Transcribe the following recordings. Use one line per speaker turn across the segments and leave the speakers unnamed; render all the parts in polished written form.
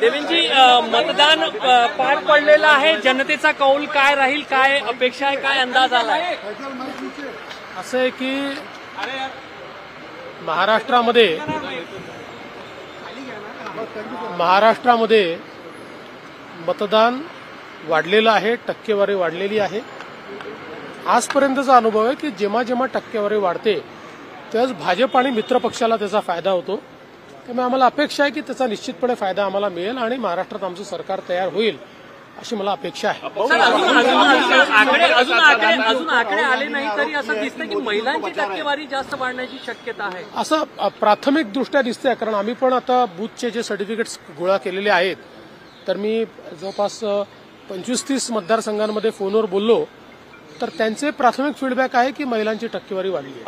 देवेंद्रजी, मतदान पार पडलेलं आहे. जनतेचा कौल काय राहील, काय अपेक्षा आहे, काय अंदाज आलाय?
असं आहे की महाराष्ट्रामध्ये मतदान वाढलेलं आहे, टक्केवारी वाढलेली आहे. आजपर्यंतचा अनुभव आहे की जेव्हा जेव्हा टक्केवारी वाढते त्याच भाजप आणि मित्र पक्षाला त्याचा फायदा होतो. त्यामुळे आम्हाला अपेक्षा आहे की त्याचा निश्चितपणे फायदा आम्हाला मिळेल आणि महाराष्ट्रात आमचं सरकार तयार होईल अशी मला अपेक्षा आहे.
अजून आकडे आले नाही तरी असं दिसतं की महिलांची टक्केवारी जास्त वाढण्याची शक्यता आहे,
असं प्राथमिक दृष्ट्या दिसतंय. कारण आम्ही पण आता बूथचे जे सर्टिफिकेट्स गोळा केलेले आहेत, तर मी जवळपास 25-30 मतदारसंघांमध्ये फोनवर बोललो, तर त्यांचे प्राथमिक फीडबॅक आहे की महिलांची टक्केवारी वाढली आहे.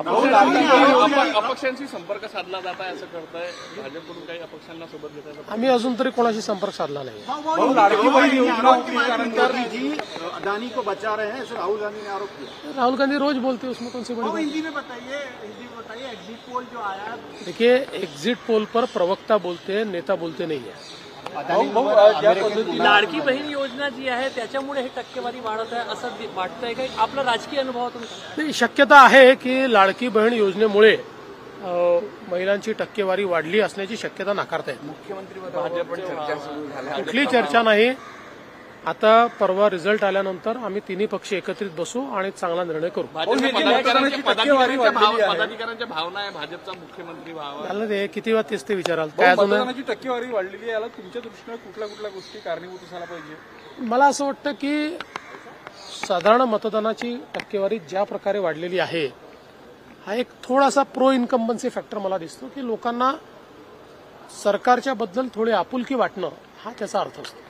अपक्षांशी संपर्क साधला जात आहे असं करताय भाजपकडून, काही अपक्षांना सोबत घेताय?
आम्ही अजून तरी कोणाशी संपर्क साधला नाही.
अदानी को बचा रहे हैं, राहुल गांधी ने आरोप किया.
राहुल गांधी रोज बोलते हैं, उसमें कौन सी बड़ी बात?
हिंदी में बताइए, एग्जिट पोल जो आया.
देखिए, एग्जिट पोल पर प्रवक्ता बोलते हैं, नेता बोलते नहीं है.
लाडकी बहीण योजना जी आहे त्याच्यामुळे हे टक्केवारी वाढत आहे असं वाटतंय का? आपला राजकीय अनुभवातून
नाही, शक्यता आहे की लाडकी बहीण योजनेमुळे महिलांची टक्केवारी वाढली असण्याची शक्यता नाकारता येत. कुठली चर्चा नाही. आता परवा रिझल्ट आल्यानंतर आम्ही तिन्ही पक्ष एकत्रित बसू आणि चांगला निर्णय करू.
पदाधिकाऱ्यांच्या भावना आहे भाजपचा मुख्यमंत्री व्हावा.
झालं ते किती वेळा तेच ते विचाराल. काय अजून
टक्केवारी वाढलेली आहे, याला तुमच्या दृष्टीने कुठल्या गोष्टी कारणीभूत असायला पाहिजे?
मला असं वाटतं की साधारण मतदानाची टक्केवारी ज्या प्रकारे वाढलेली आहे, हा एक थोडासा प्रो इन्कम्बन्सी फॅक्टर मला दिसतो की लोकांना सरकारच्या बद्दल थोडी आपुलकी वाटणं हा त्याचा अर्थ असतो.